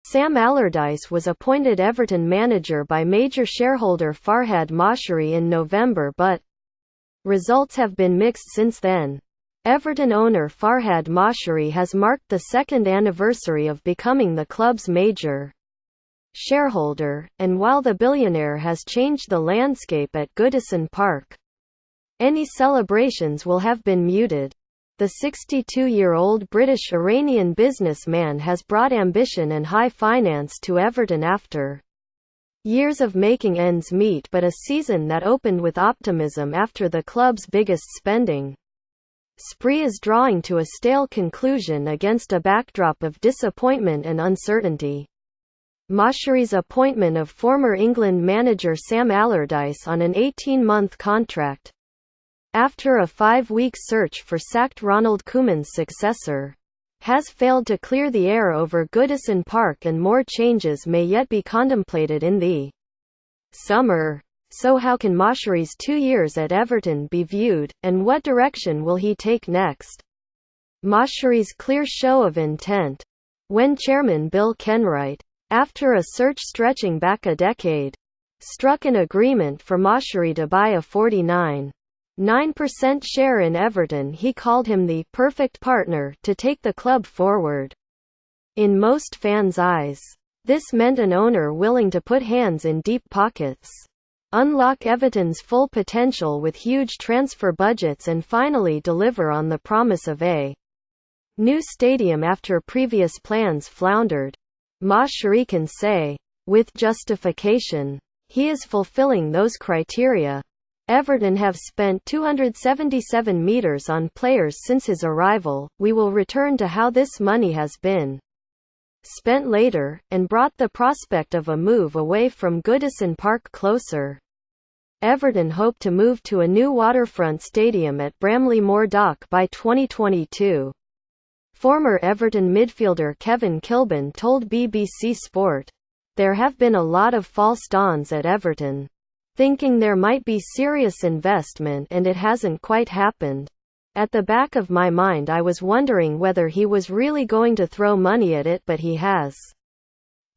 Sam Allardyce was appointed Everton manager by major shareholder Farhad Moshiri in November, but results have been mixed since then. Everton owner Farhad Moshiri has marked the second anniversary of becoming the club's major shareholder, and while the billionaire has changed the landscape at Goodison Park, any celebrations will have been muted. The 62-year-old British-Iranian businessman has brought ambition and high finance to Everton after years of making ends meet, but a season that opened with optimism after the club's biggest spending spree is drawing to a stale conclusion against a backdrop of disappointment and uncertainty. Moshiri's appointment of former England manager Sam Allardyce on an 18-month contract after a 5-week search for sacked Ronald Koeman's successor has failed to clear the air over Goodison Park, and more changes may yet be contemplated in the summer. So how can Moshiri's 2 years at Everton be viewed, and what direction will he take next? Moshiri's clear show of intent. When chairman Bill Kenwright, after a search stretching back a decade, struck an agreement for Moshiri to buy a 49.9% share in Everton, he called him the perfect partner to take the club forward. In most fans' eyes, this meant an owner willing to put hands in deep pockets, unlock Everton's full potential with huge transfer budgets, and finally deliver on the promise of a new stadium after previous plans floundered. Moshiri can say, with justification, he is fulfilling those criteria. Everton have spent £277 million on players since his arrival. We will return to how this money has been spent later, and brought the prospect of a move away from Goodison Park closer. Everton hope to move to a new waterfront stadium at Bramley Moor Dock by 2022. Former Everton midfielder Kevin Kilbin told BBC Sport, "There have been a lot of false dawns at Everton, thinking there might be serious investment, and it hasn't quite happened. At the back of my mind I was wondering whether he was really going to throw money at it, but he has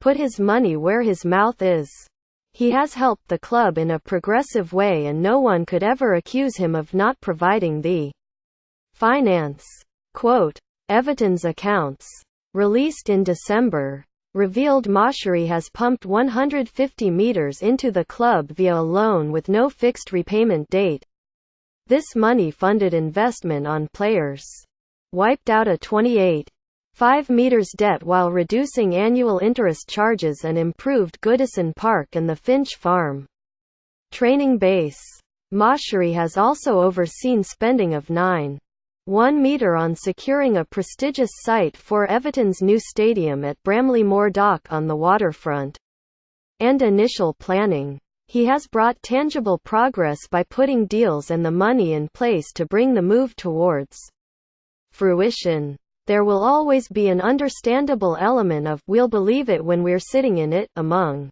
put his money where his mouth is. He has helped the club in a progressive way, and no one could ever accuse him of not providing the finance." Quote, Everton's accounts, released in December, revealed Moshiri has pumped £150 million into the club via a loan with no fixed repayment date. This money funded investment on players, wiped out a £28.5 million debt while reducing annual interest charges, and improved Goodison Park and the Finch Farm training base. Moshiri has also overseen spending of £9.1 million on securing a prestigious site for Everton's new stadium at Bramley Moor Dock on the waterfront, and initial planning. He has brought tangible progress by putting deals and the money in place to bring the move towards fruition. There will always be an understandable element of "we'll believe it when we're sitting in it" among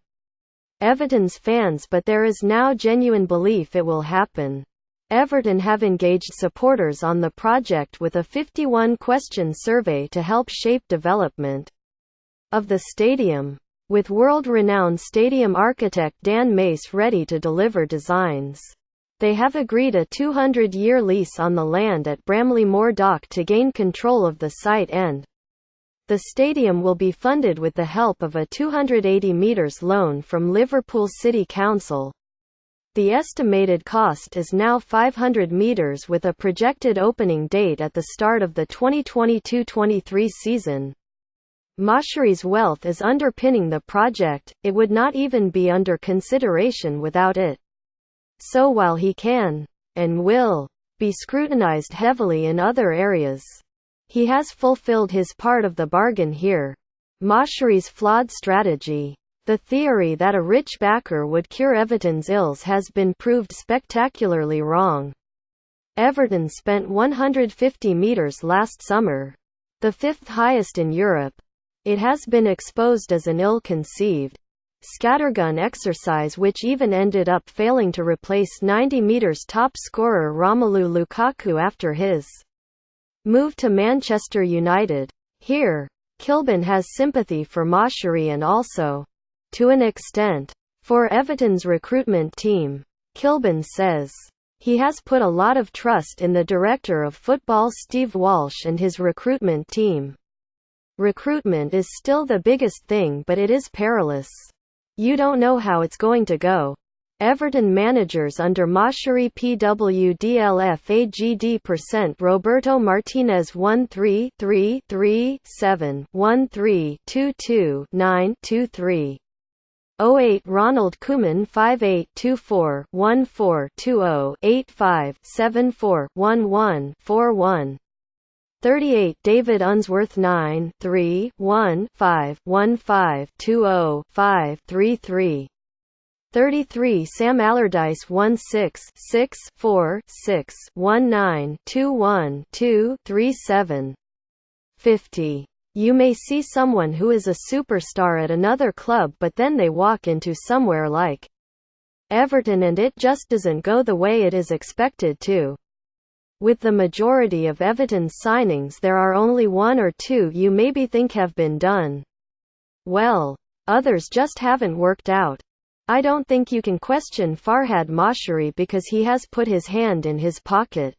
Everton's fans, but there is now genuine belief it will happen. Everton have engaged supporters on the project with a 51-question survey to help shape development of the stadium, with world-renowned stadium architect Dan Mace ready to deliver designs. They have agreed a 200-year lease on the land at Bramley Moor Dock to gain control of the site, and the stadium will be funded with the help of a £280 million loan from Liverpool City Council. The estimated cost is now £500 million, with a projected opening date at the start of the 2022-23 season. Moshiri's wealth is underpinning the project, it would not even be under consideration without it. So while he can, and will, be scrutinized heavily in other areas, he has fulfilled his part of the bargain here. Moshiri's flawed strategy. The theory that a rich backer would cure Everton's ills has been proved spectacularly wrong. Everton spent £150 million last summer, the fifth highest in Europe. It has been exposed as an ill-conceived scattergun exercise, which even ended up failing to replace 90 meters top scorer Romelu Lukaku after his moved to Manchester United. Here, Kilbin has sympathy for Moshiri and also, to an extent, for Everton's recruitment team. Kilbin says, he has put a lot of trust in the director of football Steve Walsh and his recruitment team. Recruitment is still the biggest thing, but it is perilous. You don't know how it's going to go. Everton managers under Moshiri PWDLFAGD% Roberto Martinez 13-3-3-7-13-22-9-23. 08 Ronald Koeman 5824-1420-85-74-11-41. 38 David Unsworth 9-3-1-5-15-20-5-33. 33 Sam Allardyce 16-6-4-6-19-21-2-37. 50. You may see someone who is a superstar at another club, but then they walk into somewhere like Everton and it just doesn't go the way it is expected to. With the majority of Everton's signings, there are only one or two you maybe think have been done well. Others just haven't worked out. I don't think you can question Farhad Moshiri because he has put his hand in his pocket.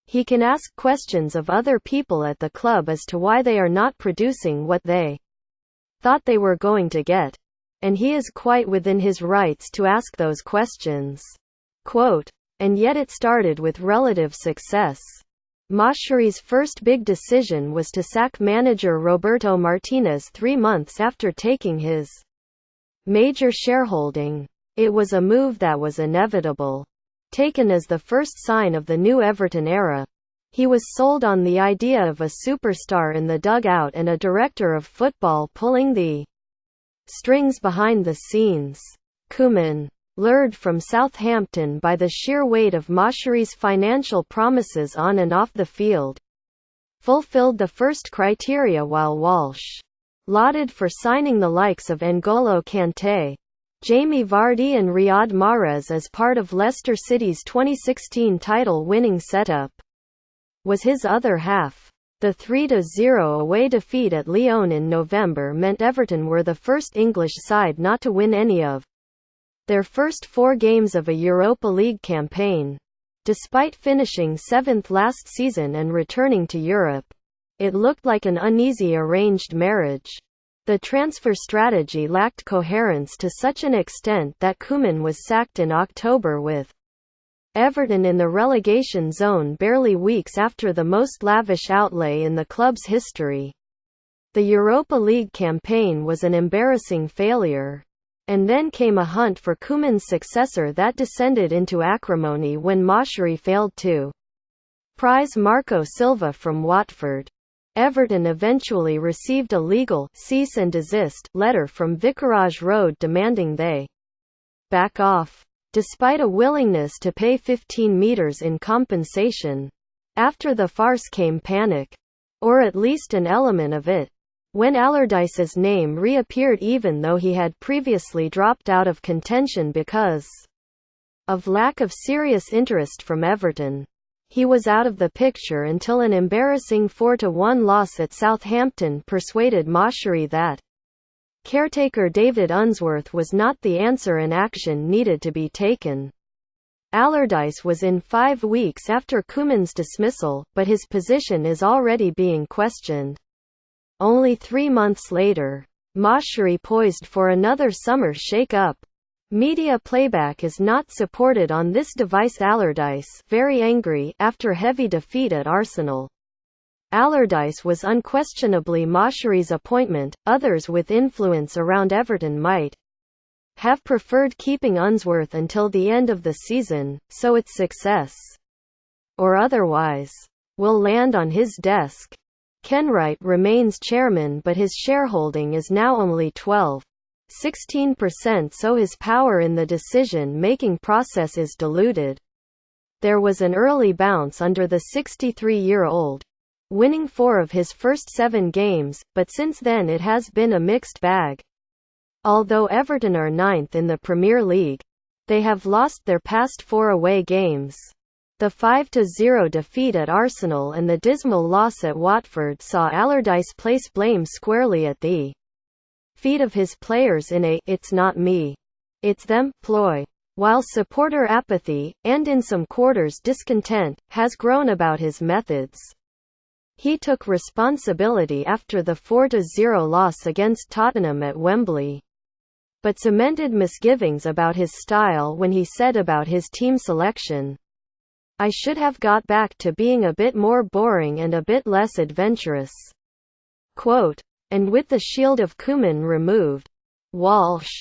He can ask questions of other people at the club as to why they are not producing what they thought they were going to get. And he is quite within his rights to ask those questions. Quote, and yet it started with relative success. Moshiri's first big decision was to sack manager Roberto Martinez 3 months after taking his major shareholding. It was a move that was inevitable. Taken as the first sign of the new Everton era, he was sold on the idea of a superstar in the dugout and a director of football pulling the strings behind the scenes. Koeman, lured from Southampton by the sheer weight of Moshiri's financial promises on and off the field, fulfilled the first criteria, while Walsh, lauded for signing the likes of N'Golo Kanté, Jamie Vardy and Riyad Mahrez as part of Leicester City's 2016 title-winning setup, was his other half. The 3-0 away defeat at Lyon in November meant Everton were the first English side not to win any of their first 4 games of a Europa League campaign. Despite finishing 7th last season and returning to Europe, it looked like an uneasy arranged marriage. The transfer strategy lacked coherence to such an extent that Koeman was sacked in October, with Everton in the relegation zone barely weeks after the most lavish outlay in the club's history. The Europa League campaign was an embarrassing failure. And then came a hunt for Koeman's successor that descended into acrimony when Moshiri failed to prize Marco Silva from Watford. Everton eventually received a legal cease and desist letter from Vicarage Road demanding they back off, despite a willingness to pay 15 meters in compensation. After the farce came panic, or at least an element of it, when Allardyce's name reappeared even though he had previously dropped out of contention because of lack of serious interest from Everton. He was out of the picture until an embarrassing 4-1 loss at Southampton persuaded Moshiri that caretaker David Unsworth was not the answer and action needed to be taken. Allardyce was in 5 weeks after Koeman's dismissal, but his position is already being questioned. Only 3 months later, Moshiri poised for another summer shake-up. Media playback is not supported on this device. Allardyce, very angry after heavy defeat at Arsenal. Allardyce was unquestionably Moshiri's appointment. Others with influence around Everton might have preferred keeping Unsworth until the end of the season, so its success, or otherwise, will land on his desk. Kenwright remains chairman, but his shareholding is now only 16%, so his power in the decision-making process is diluted. There was an early bounce under the 63-year-old, winning 4 of his first 7 games, but since then it has been a mixed bag. Although Everton are 9th in the Premier League, they have lost their past 4 away games. The 5-0 defeat at Arsenal and the dismal loss at Watford saw Allardyce place blame squarely at the feet of his players in a "it's not me, it's them" ploy. While supporter apathy, and in some quarters discontent, has grown about his methods, he took responsibility after the 4-0 loss against Tottenham at Wembley, but cemented misgivings about his style when he said about his team selection, "I should have got back to being a bit more boring and a bit less adventurous." Quote, and with the shield of Koeman removed, Walsh,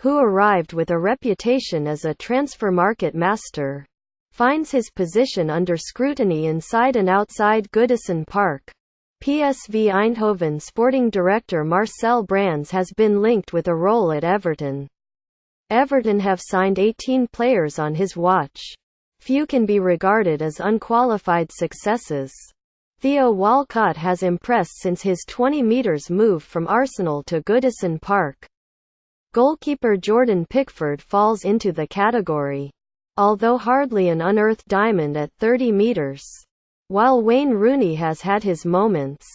who arrived with a reputation as a transfer market master, finds his position under scrutiny inside and outside Goodison Park. PSV Eindhoven sporting director Marcel Brands has been linked with a role at Everton. Everton have signed 18 players on his watch. Few can be regarded as unqualified successes. Theo Walcott has impressed since his 20 metres move from Arsenal to Goodison Park. Goalkeeper Jordan Pickford falls into the category, although hardly an unearthed diamond at 30 metres. While Wayne Rooney has had his moments.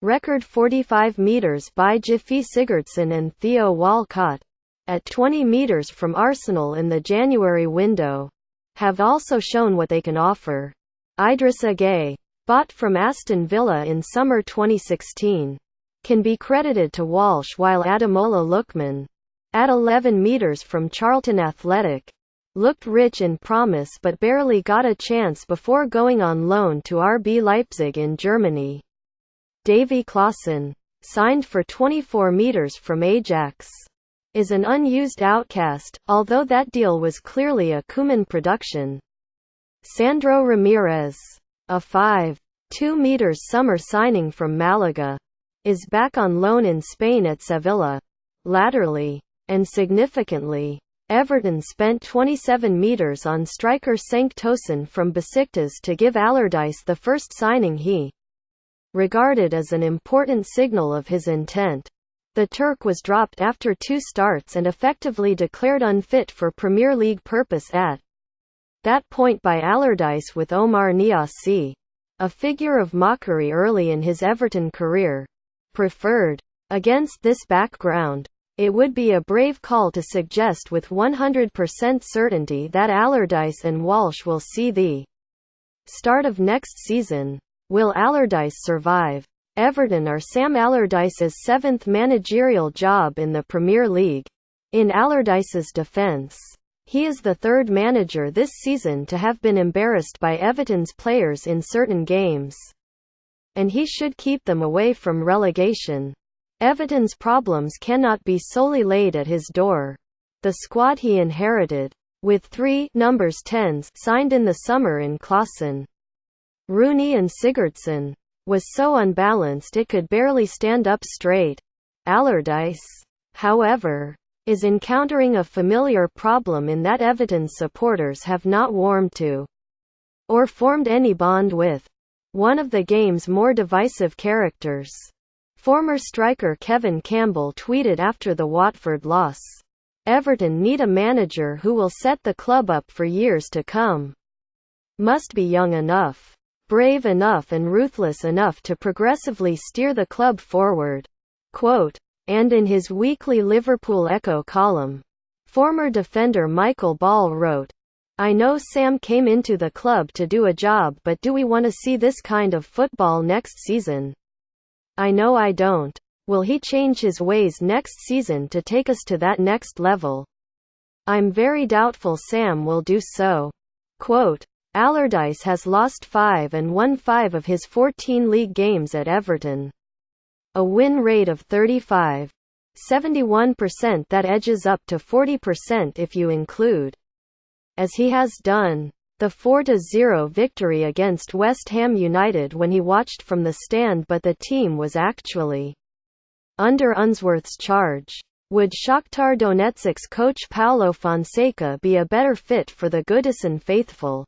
Record 45 metres by Gylfi Sigurdsson and Theo Walcott, at 20 metres from Arsenal in the January window, have also shown what they can offer. Idrissa Gueye, bought from Aston Villa in summer 2016, can be credited to Walsh, while Ademola Lookman, at 11 metres from Charlton Athletic, looked rich in promise but barely got a chance before going on loan to RB Leipzig in Germany. Davy Klaassen, signed for 24 metres from Ajax, is an unused outcast, although that deal was clearly a Koeman production. Sandro Ramirez, a 5.2 metres summer signing from Malaga, is back on loan in Spain at Sevilla. Laterally, and significantly, Everton spent 27 metres on striker Cenk Tosun from Besiktas to give Allardyce the first signing he regarded as an important signal of his intent. The Turk was dropped after 2 starts and effectively declared unfit for Premier League purpose at that point by Allardyce, with Omar Niasse, a figure of mockery early in his Everton career, preferred. Against this background, it would be a brave call to suggest with 100% certainty that Allardyce and Walsh will see the start of next season. Will Allardyce survive? Everton are Sam Allardyce's 7th managerial job in the Premier League. In Allardyce's defence, he is the 3rd manager this season to have been embarrassed by Everton's players in certain games, and he should keep them away from relegation. Everton's problems cannot be solely laid at his door. The squad he inherited, with 3 numbers 10s signed in the summer in Klaassen, Rooney and Sigurdsson, was so unbalanced it could barely stand up straight. Allardyce, however, is encountering a familiar problem in that Everton's supporters have not warmed to, or formed any bond with, one of the game's more divisive characters. Former striker Kevin Campbell tweeted after the Watford loss, "Everton need a manager who will set the club up for years to come. Must be young enough, brave enough and ruthless enough to progressively steer the club forward." Quote, and in his weekly Liverpool Echo column, former defender Michael Ball wrote, "I know Sam came into the club to do a job, but do we want to see this kind of football next season? I know I don't. Will he change his ways next season to take us to that next level? I'm very doubtful Sam will do so." Quote, Allardyce has lost 5 and won 5 of his 14 league games at Everton. A win rate of 35.71% that edges up to 40% if you include, as he has done, the 4-0 victory against West Ham United when he watched from the stand, but the team was actually under Unsworth's charge. Would Shakhtar Donetsk's coach Paulo Fonseca be a better fit for the Goodison faithful?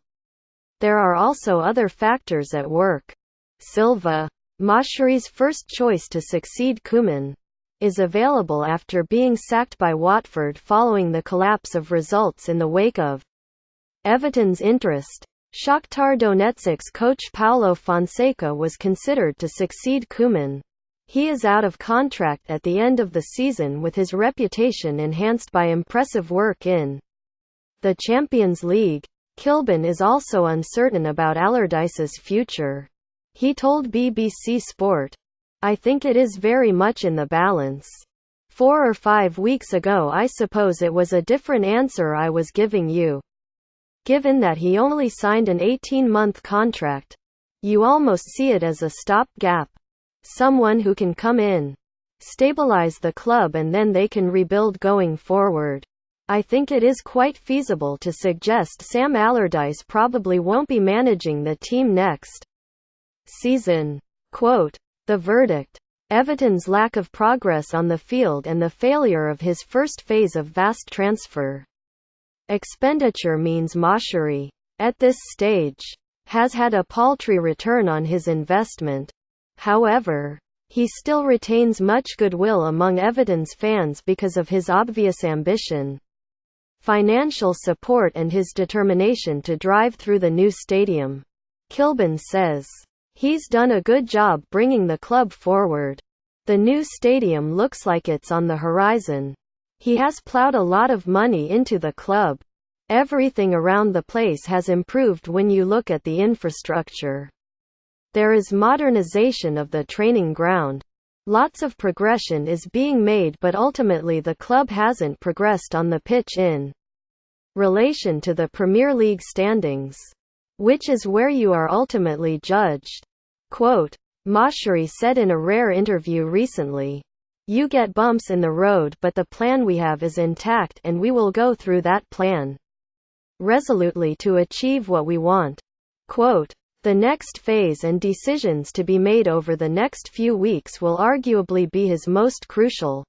There are also other factors at work. Silva, Moshiri's first choice to succeed Koeman, is available after being sacked by Watford following the collapse of results in the wake of Everton's interest. Shakhtar Donetsk's coach Paulo Fonseca was considered to succeed Koeman. He is out of contract at the end of the season with his reputation enhanced by impressive work in the Champions League. Kilbin is also uncertain about Allardyce's future. He told BBC Sport, "I think it is very much in the balance. 4 or 5 weeks ago I suppose it was a different answer I was giving you. Given that he only signed an 18-month contract, you almost see it as a stop-gap. Someone who can come in, stabilize the club and then they can rebuild going forward. I think it is quite feasible to suggest Sam Allardyce probably won't be managing the team next season." Quote, "The verdict. Everton's lack of progress on the field and the failure of his first phase of vast transfer expenditure means Moshiri, at this stage, has had a paltry return on his investment. However, he still retains much goodwill among Everton's fans because of his obvious ambition, financial support and his determination to drive through the new stadium." Kilbin says, "He's done a good job bringing the club forward. The new stadium looks like it's on the horizon. He has plowed a lot of money into the club. Everything around the place has improved when you look at the infrastructure. There is modernization of the training ground. Lots of progression is being made, but ultimately the club hasn't progressed on the pitch in relation to the Premier League standings, which is where you are ultimately judged." Quote, Moshiri said in a rare interview recently, "You get bumps in the road, but the plan we have is intact and we will go through that plan resolutely to achieve what we want." Quote, "The next phase and decisions to be made over the next few weeks will arguably be his most crucial.